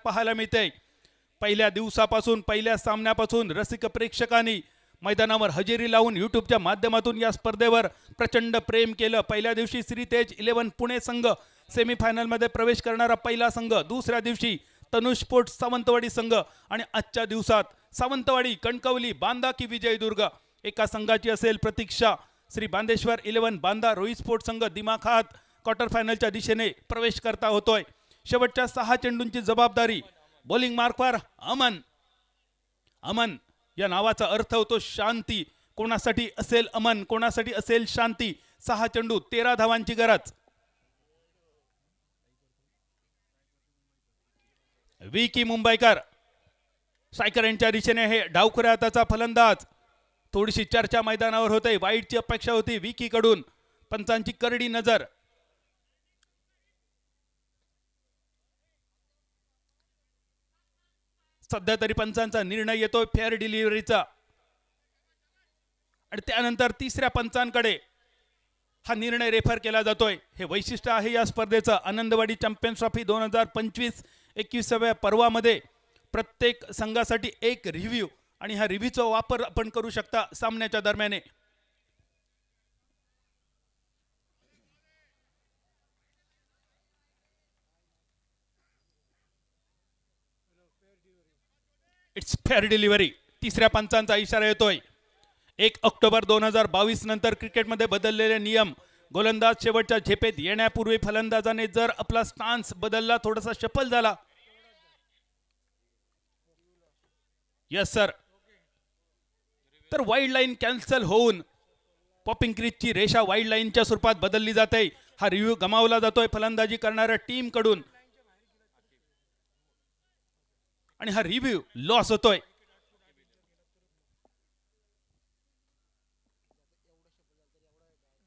पाहायला मिळते। पहिल्या दिवसापासून पहिल्या सामन्यापासून रसिक प्रेक्षकांनी मैदानावर हजेरी लावून यूट्यूबच्या माध्यमातून या स्पर्धेवर प्रचंड प्रेम केलं। पहिल्या दिवशी श्री तेज 11 पुणे संघ सेमीफायनल मध्ये प्रवेश करणारा पहिला संघ, दुसऱ्या दिवशी तनुष स्पोर्ट्स सावंतवाडी संघ आणि आजच्या दिवसात सावंतवाडी, कणकवली, बांदा की विजयदुर्ग एका संघाची असेल प्रतीक्षा। श्री बांदेश्वर 11 बांदा रोहित स्पोर्ट्स संघ दिमाखात क्वार्टर फायनलच्या दिशेने प्रवेश करता होतोय। शेवटच्या 6 चेंडूंची जबाबदारी बॉलिंग मार्कवर अमन। अमन या नावाचा अर्थ होतो शांती। कोणासाठी असेल अमन, कोणासाठी असेल शांती। 6 चेंडू 13 धावांची गरज। विकी मुंबईकर स्ट्रायकर यांच्या दिशेने हे डावखुऱ्या हाताचा फलंदाज। थोडीशी चर्चा मैदानावर होते, वाईटची अपेक्षा होती विकी कडून, पंचांची करडी नजर। सध्या तरी पंचांचा निर्णय येतोय फेअर डिलिव्हरीचा आणि त्यानंतर तिसऱ्या पंचांकडे हा निर्णय रेफर केला जातोय। हे वैशिष्ट्य आहे या स्पर्धेचं। आनंदवाडी चॅम्पियन्स ट्रॉफी 2025-21व्या पर्वामध्ये प्रत्येक संघासाठी एक रिव्ह्यू आणि हा रिव्ह्यूचा वापर आपण करू शकता सामन्याच्या दरम्यान। It's fair delivery. तिसऱ्या पंचांचा इशारा येतोय। 1 ऑक्टोबर 2022 नंतर क्रिकेटमध्ये बदललेले नियम। गोलंदाज शेवटच्या झेपेत येण्यापूर्वी फलंदाजाने जर आपला स्टान्स बदलला, थोडासा शफल झाला, यस सर, तर वाईड लाईन कॅन्सल होऊन पॉपिंग क्रीजची रेषा वाईड लाईनच्या स्वरूपात बदलली जाते। हा रिव्ह्यू गमावला जातोय फलंदाजी करणाऱ्या टीम कडून आणि हा रिव्ह्यू लॉस होतोय।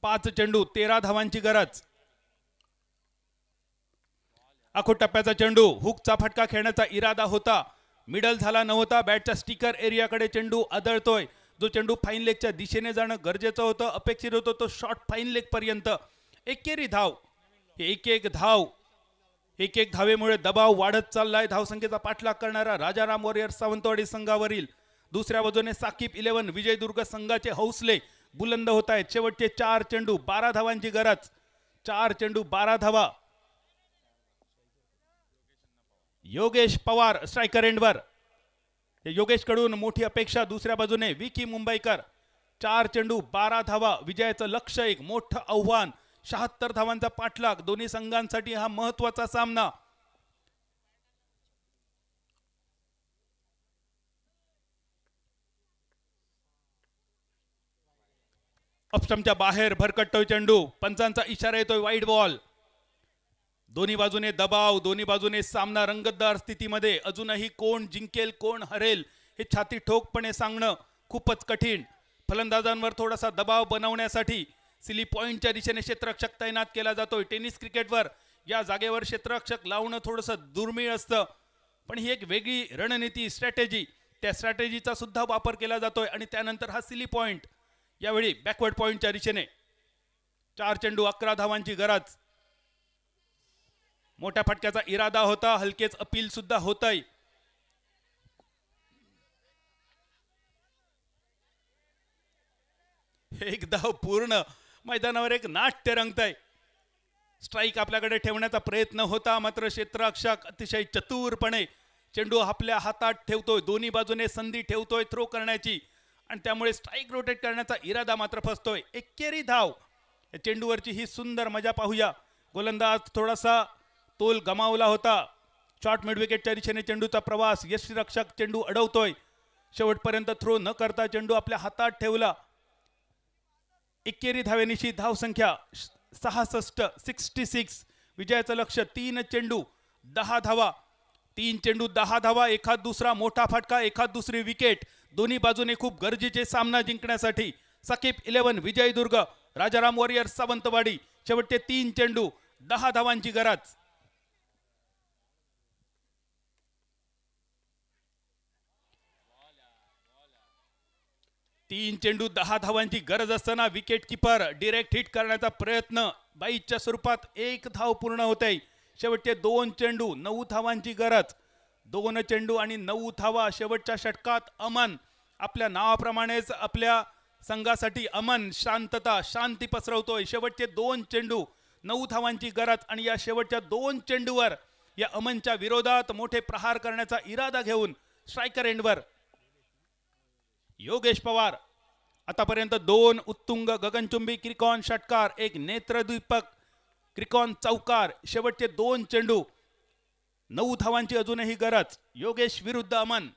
पाच चेंडू 13 धावांची गरज। आखो टप्प्याचा चेंडू, हुकचा फटका खेळण्याचा इरादा होता, मिडल झाला नव्हता। बॅटच्या स्टिकर एरियाकडे चेंडू आदळतोय। जो चेंडू फाईन लेगच्या दिशेने जाणं गरजेचं होतं, अपेक्षित होतं, तो शॉर्ट फाईन लेग पर्यंत। एकेरी धाव, हे एक एक धावेमुळे दबाव वाढत चाललाय। धावसंख्येचा पाठलाग करणारा राजाराम वॉरियर्स सावंतवाडी संघावरील दुसऱ्या बाजूने साकीब 11 विजयदुर्ग संघाचे हौसले बुलंद होत आहेत। शेवटचे 4 चेंडू 12 धावांची गरज। 4 चेंडू 12 धावा। योगेश पवार स्ट्रायकर एंडवर। योगेश कडून मोठी अपेक्षा। दुसऱ्या बाजूने विकी मुंबईकर। 4 चेंडू 12 धावा, विजयाचं लक्ष्य, एक मोठं आव्हान। 76 धावांचा पाठलाग। दोन्ही संघांसाठी हा महत्त्वाचा सामना। ऑफस्टंपच्या बाहेर भरकटतोय चेंडू। पंचांचा इशारा येतोय वाईड बॉल। दोन्ही बाजूने दबाव, दोन्ही बाजूने सामना रंगतदार स्थितीमध्ये। अजूनही कोण जिंकेल कोण हरेल हे छाती ठोकपणे सांगणं खूपच कठीण। फलंदाजांवर थोडासा दबाव बनवण्यासाठी सिली पॉइंटच्या दिशेने क्षेत्ररक्षक तैनात केला जातोय। टेनिस क्रिकेटवर या जागेवर क्षेत्ररक्षक लावणं थोडंसं दुर्मिळ असतं, पण ही एक वेगळी रणनीती, स्ट्रॅटेजी, त्या स्ट्रॅटेजीचा सुद्धा वापर केला जातोय। आणि त्यानंतर हा सिली पॉइंट, यावेळी बॅकवर्ड पॉइंटच्या दिशेने। 4 चेंडू 11 धावांची गरज। मोठ्या फटक्याचा इरादा होता, हलकेच अपील सुद्धा होतय। एक धाव पूर्ण, मैदानावर एक नाट्य रंगतय। स्ट्राइक आपल्याकडे ठेवण्याचा प्रयत्न होता, मात्र क्षेत्ररक्षक अतिशय चतुरपणे चेंडू आपल्या हातात ठेवतोय। दोन्ही बाजूने संधी ठेवतोय थ्रो करण्याची आणि त्यामुळे स्ट्राइक रोटेट करण्याचा इरादा मात्र फसतोय। एकेरी धाव। चेंडूवरची ही सुंदर मजा पाहूया। गोलंदाज थोडासा तोल गमावला होता। शॉर्ट मिड विकेटच्या दिशेने चेंडूचा प्रवास। यष्टीरक्षक चेंडू अडवतोय। शेवटपर्यंत थ्रो न करता चेंडू आपल्या हातात ठेवला। एकेरी धावेनिशी धावसंख्या 66। विजयाचं लक्ष्य 3 चेंडू 10 धावा। 3 चेंडू 10 धावा, एखाद दुसरा मोठा फटका, एखाद दुसरी विकेट। दोन्ही बाजूने खूप गरजेचे सामना जिंकण्यासाठी। साकीब 11 विजयदुर्ग, राजाराम वॉरियर्स सावंतवाडी। शेवटचे 3 चेंडू 10 धावांची गरज। 3 चेंडू 10 धावांची गरज असताना विकेट किपर डायरेक्ट हिट करण्याचा प्रयत्न। बाईच्या स्वरूपात 1 धाव पूर्ण होते। शेवटचे 2 चेंडू 9 धावांची गरज। 2 चेंडू आणि 9 धावा. शेवटच्या षटकात अमन, आपल्या नावाप्रमाणेच आपल्या संघासाठी अमन, शांतता, शांती पसरवतोय. शेवटचे 2 चेंडू, 9 धावांची गरज आणि या शेवटच्या 2 चेंडूवर या अमनच्या विरोधात मोठे प्रहार करण्याचा इरादा घेऊन स्ट्रायकर एंडवर योगेश पवार. आतापर्यंत 2 उत्तुंग गगनचुंबी क्रिकॉन षटकार, एक नेत्रदीपक क्रिकॉन चौकार. शेवटचे 2 चेंडू, 9 धावांची अजूनही गरज. योगेश विरुद्ध अमन.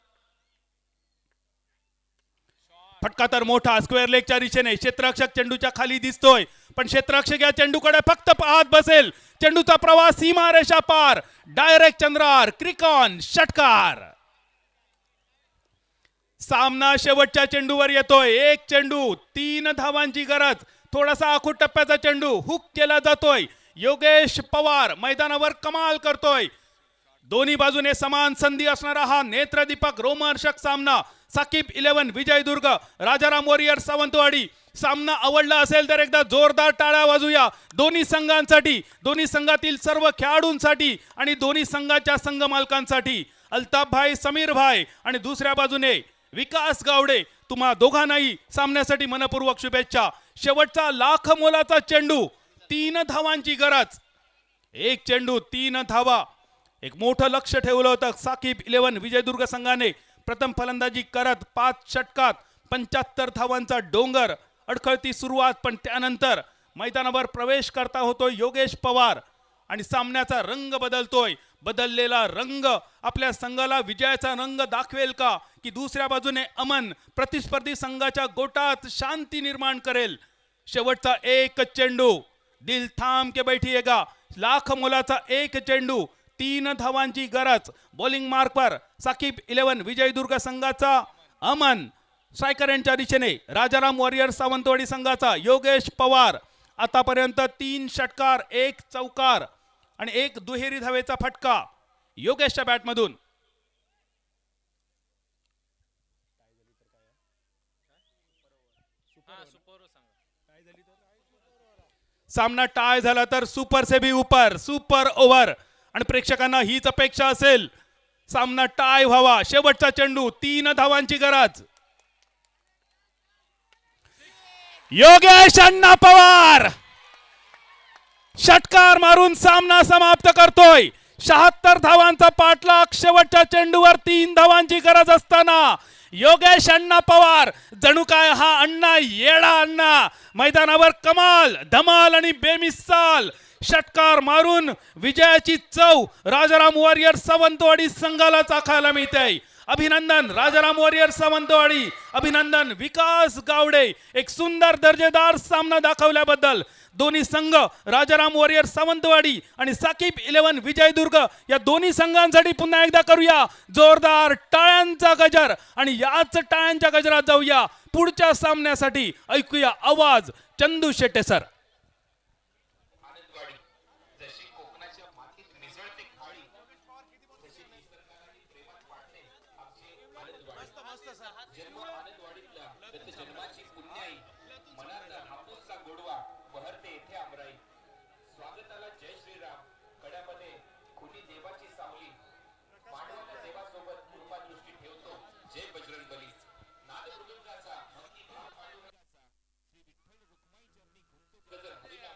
फटका तर मोठा स्क्वेअर लेगच्या दिशेने. क्षेत्ररक्षक चेंडूच्या खाली दिसतोय, पण क्षेत्ररक्षक या चेंडूकडे फक्त पाहत बसेल. चेंडूचा प्रवास सीमारेषा पार, डायरेक्ट चंद्रार. क्रिकॉन षटकार. सामना शेवटच्या चेंडूवर येतोय. 1 चेंडू, 3 धावांची गरज. थोडासा आखूड टप्प्याचा चेंडू हुक केला जातोय. योगेश पवार मैदानावर कमाल करतोय. दोन्ही बाजूने समान संधी असणारा हा नेत्रदीपक रोमहर्षक सामना. साकीब 11 विजयदुर्ग, राजाराम वॉरियर सावंतवाडी. सामना आवडला असेल तर एकदा जोरदार टाळ्या वाजूया दोन्ही संघांसाठी, दोन्ही संघातील सर्व खेळाडूंसाठी आणि दोन्ही संघाच्या संघ मालकांसाठी. अल्ताफ भाई, समीर भाई आणि दुसऱ्या बाजूने विकास गावडे, तुम्हा दोघांनाही सामन्यासाठी मनपूर्वक शुभेच्छा. शेवटचा लाख मोलाचा चेंडू, 3 धावांची गरज. 1 चेंडू, 3 धावा. एक मोठं लक्ष ठेवलं होतं साकीब 11 विजयदुर्ग संघाने. प्रथम फलंदाजी करत 5 षटकात 75 धावांचा डोंगर. अडखळती सुरुवात, पण त्यानंतर मैदानावर प्रवेश करता होतो योगेश पवार आणि सामन्याचा रंग बदलतोय. बदललेला रंग आपल्या संघाला विजयाचा रंग दाखवेल का, की दुसऱ्या बाजूने अमन प्रतिस्पर्धी संघाच्या गोटात शांती निर्माण करेल. शेवटचा 1 चेंडू, दिल थांब के बैठिएगा. लाख मोलाचा 1 चेंडू, 3 धावांची गरज. बॉलिंग मार्कवर साकीब 11 विजयदुर्ग संघाचा अमन. स्ट्रायकर यांच्या दिशेने राजाराम वॉरियर सावंतवाडी संघाचा योगेश पवार. आतापर्यंत 3 षटकार, 1 चौकार आणि 1 दुहेरी धावेचा फटका योगेशच्या बॅटमधून. सामना टाय झाला तर सुपर से भी ऊपर, सुपर ओव्हर. आणि प्रेक्षकांना हीच अपेक्षा असेल, सामना टाय व्हावा. शेवटचा चेंडू, 3 धावांची गरज. योगेश अण्णा पवार षटकार मारून सामना समाप्त करतोय. 76 धावांचा पाठलाग. शेवटच्या चेंडूवर 3 धावांची गरज असताना योगेश अण्णा पवार, जणू काय हा अण्णा येडा अण्णा, मैदानावर कमाल, धमाल आणि बेमिसाल षटकार मारून विजयाची चव राजाराम वॉरियर सावंतवाडी संघाला चाखायला मिळते. अभिनंदन राजाराम वॉरियर सावंतवाडी, अभिनंदन विकास गावडे, एक सुंदर दर्जेदार सामना दाखवल्याबद्दल. दोन्ही संघ राजाराम वॉरियर सावंतवाडी आणि साकीब 11 विजयदुर्ग या दोन्ही संघांसाठी पुन्हा एकदा करूया जोरदार टाळ्यांचा गजर. आणि याच टाळ्यांच्या गजरात जाऊया पुढच्या सामन्यासाठी. ऐकूया आवाज Chandu Shette sir.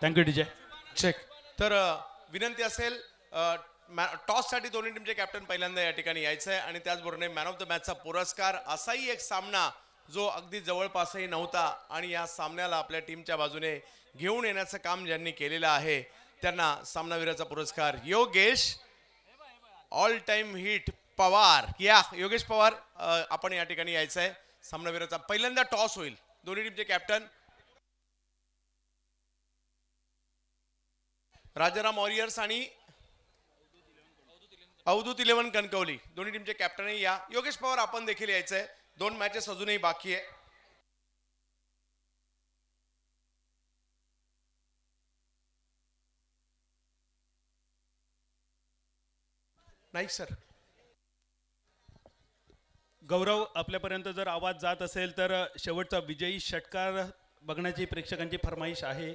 Thank you DJ. Check. तर विनंती असेल, टॉस साठी दोन्ही टीमचे कॅप्टन पहिल्यांदा या ठिकाणी यायचं आहे आणि त्याचबरोबर मॅन ऑफ द मॅचचा पुरस्कार. असाही एक सामना जो अगदी जवळपासही नव्हता आणि या सामन्याला आपल्या टीमच्या बाजूने घेऊन येण्याचं काम ज्यांनी केलेलं आहे त्यांना सामनावीराचा पुरस्कार Yogesh all time hit Pawar. या योगेश पवार, आपण या ठिकाणी यायचं आहे. सामनावीराचा पहिल्यांदा टॉस होईल. दोन्ही टीमचे कॅप्टन राजाराम वॉरियर्स आणि अवधूत 11 कणकवली, दोन्ही टीमचे कॅप्टन या. योगेश पवार, आपण देखील यायचंय. 2 मॅचेस अजूनही बाकी आहे. नाही सर. गौरव, आपल्यापर्यंत जर आवाज जात असेल तर शेवटचा विजयी षटकार बघण्याची प्रेक्षकांची फरमाईश आहे.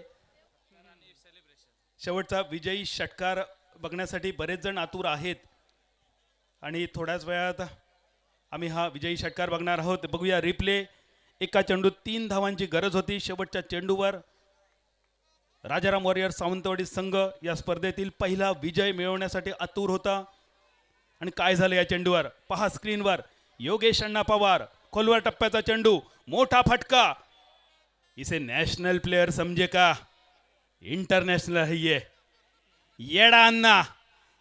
शेवटचा विजयी षटकार बघण्यासाठी बरेच जण आतुर आहेत. आणि थोड्याच वेळात आम्ही हा विजयी षटकार बघणार आहोत. बघूया रिप्ले. एका चेंडूत 3 धावांची गरज होती. शेवटच्या चेंडूवर राजाराम वॉरियर्स सावंतवाडी संघ या स्पर्धेतील पहिला विजय मिळवण्यासाठी आतुर होता. आणि काय झालं या चेंडूवर पहा स्क्रीनवर. योगेश अण्णा पवार खोलवर टप्प्याचा चेंडू, मोठा फटका. इसे नॅशनल प्लेयर समजे का इंटरनॅशनल है ये. येडा अण्णा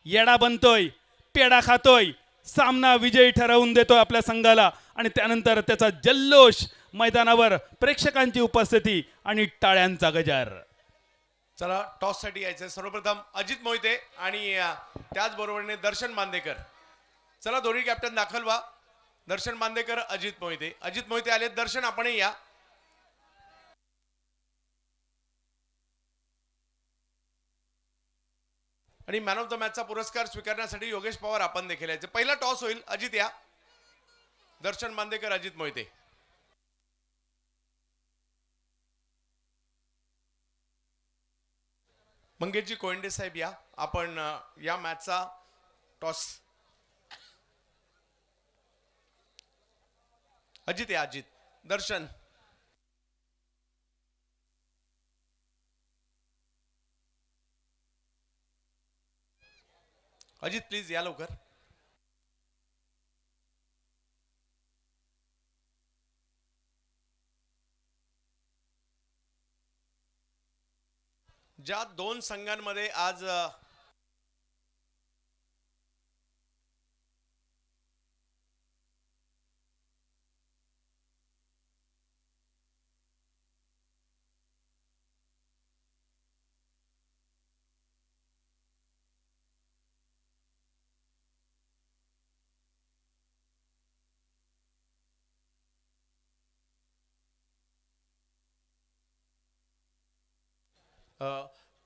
येडा बनतोय, पेडा खातोय, सामना विजयी ठरवून देतोय आपल्या संघाला. आणि त्यानंतर त्याचा जल्लोष मैदानावर, प्रेक्षकांची उपस्थिती आणि टाळ्यांचा गजर. चला टॉस साठी यायचंय. सर्वप्रथम अजित मोहिते आणि त्याचबरोबरीने दर्शन बांदेकर. चला दोन्ही कॅप्टन दाखल व्हा. दर्शन बांदेकर, अजित मोहिते. अजित मोहिते आले. दर्शन आपणही या. आणि मॅन ऑफ द मॅचचा पुरस्कार स्वीकारण्यासाठी योगेश पवार आपण देखील यायचे. पहिला टॉस होईल. अजित या. दर्शन बांदेकर, अजित मोहिते. मंगेशजी कोयंडे साहेब या. आपण या मॅचचा टॉस. अजित या. अजित. दर्शन. अजित प्लीज या लवकर. ज्या दोन संघांमध्ये आज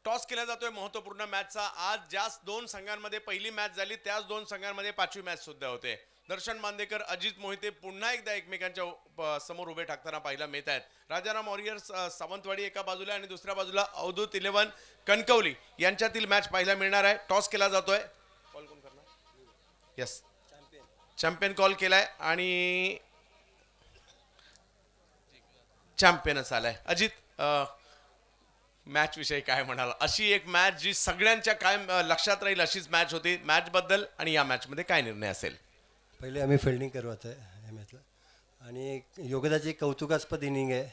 टॉस केला जातोय महत्वपूर्ण मॅचचा. आज ज्या दोन संघांमध्ये पहिली मॅच झाली त्याच दोन संघांमध्ये पाचवी मॅच सुद्धा होते. दर्शन बांदेकर, अजित मोहिते पुन्हा एकदा एकमेकांच्या समोर उभे ठाकताना पाहायला मिळत आहेत. राजाराम वॉरियर्स सावंतवाडी एका बाजूला आणि दुसऱ्या बाजूला अवधूत 11 कणकवली यांच्यातील मॅच पाहायला मिळणार आहे. टॉस केला जातोय. कॉल कोण करणार? यस, चॅम्पियन कॉल केलाय आणि चॅम्पियनच आलाय. अजित, मॅच विषयी काय म्हणाल? अशी एक मॅच जी सगळ्यांच्या काय लक्षात राहील अशीच मॅच होती. मॅच बद्दल आणि या मॅच मध्ये काय निर्णय असेल? पहिले आम्ही फिल्डिंग करू आता या मॅचला. आणि योगदाची एक कौतुकास्पद इनिंग आहे.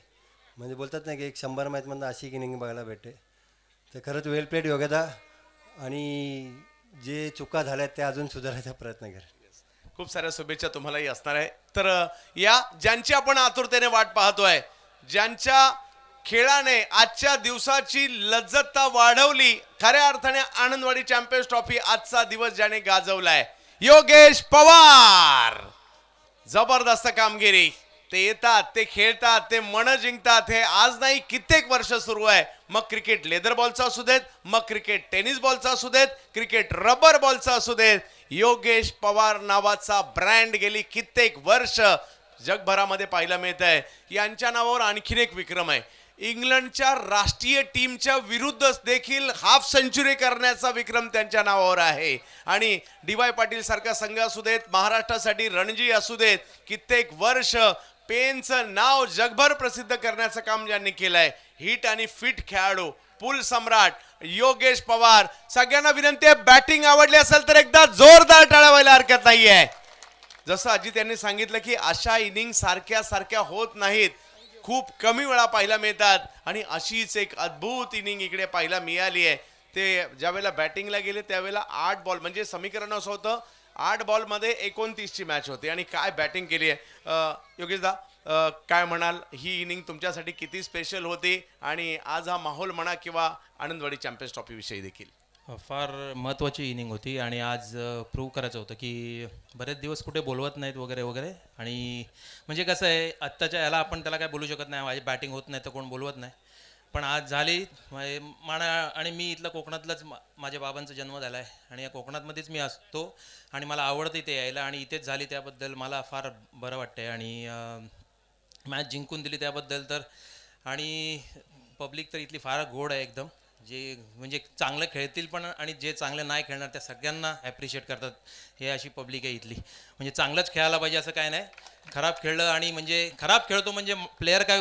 म्हणजे बोलतात ना की एक 100 मॅचमधनं अशी एक इनिंग बघायला भेटते. तर खरंच वेल प्लेड योगदा. आणि जे चुका झाल्या त्या अजून सुधारायचा प्रयत्न कर. खूप साऱ्या शुभेच्छा तुम्हालाही असणार आहे. तर या ज्यांची आपण आतुरतेने वाट पाहतोय, ज्यांच्या खेळाने आजच्या दिवसाची लज्जतता वाढवली, खऱ्या अर्थाने आनंदवाडी चॅम्पियन्स ट्रॉफी आजचा दिवस ज्याने गाजवलाय, योगेश पवार. जबरदस्त कामगिरी. ते येतात, ते खेळतात, ते मन जिंकतात. हे आज नाही कित्येक वर्ष सुरू आहे. मग क्रिकेट लेदर बॉलचा असू देत, मग क्रिकेट टेनिस बॉलचा असू देत, क्रिकेट रबर बॉलचा असू देत, योगेश पवार नावाचा ब्रँड गेली कित्येक वर्ष जगभरामध्ये पाहायला मिळत आहे. यांच्या नावावर आणखीन एक विक्रम आहे. इंग्लंडच्या राष्ट्रीय टीमच्या विरुद्ध देखील हाफ सेंचुरी करण्याचा विक्रम त्यांच्या नावावर आहे. आणि डी.वाय. पाटील सारखा संघ असू देत, महाराष्ट्रासाठी रणजी असू देत, कित्येक वर्ष पेनचं नाव जगभर प्रसिद्ध करण्याचं काम ज्यांनी केलंय, हिट आणि फिट खेळाडू, पुल सम्राट योगेश पवार. सगळ्यांना विनंती आहे, बॅटिंग आवडली असेल तर एकदा जोरदार टाळ्या व्हायला हरकत नाहीये. जसं अजित यांनी सांगितलं की अशा इनिंग सारख्या होत नाहीत, खूप कमी वेळा पाहायला मिळतात. आणि अशीच एक अद्भुत इनिंग इकडे पाहायला मिळाली आहे. ते ज्यावेळेला बॅटिंगला गेले त्यावेळेला 8 बॉल, म्हणजे समीकरण असं होतं 8 बॉलमध्ये 29ची मॅच होती. आणि काय बॅटिंग केली आहे. योगेशदा, काय म्हणाल? ही इनिंग तुमच्यासाठी किती स्पेशल होती आणि आज हा माहोल म्हणा किंवा आनंदवाडी चॅम्पियन्स ट्रॉफी विषयी देखील? फार महत्त्वाची इनिंग होती आणि आज प्रूव्ह करायचं होतं की बरेच दिवस कुठे बोलवत नाहीत वगैरे वगैरे. आणि म्हणजे कसं आहे, आत्ताच्या याला आपण त्याला काय बोलू शकत नाही, माझी बॅटिंग होत नाही तर कोण बोलवत नाही. पण आज झाली. आणि मी इथलं कोकणातलंच, माझ्या बाबांचा जन्म झाला आहे आणि या कोकणातमध्येच मी असतो आणि मला आवडतं इथे यायला. आणि इथेच झाली त्याबद्दल मला फार बरं वाटतं आहे. आणि मॅच जिंकून दिली त्याबद्दल तर. आणि पब्लिक तर इथली फार गोड आहे एकदम. जे म्हणजे चांगलं खेळतील पण आणि जे चांगले नाही खेळणार त्या सगळ्यांना ॲप्रिशिएट करतात. हे अशी पब्लिक आहे इथली. म्हणजे चांगलंच खेळायला पाहिजे असं काय नाही. खराब खेळलं आणि म्हणजे खराब खेळतो म्हणजे प्लेअर काय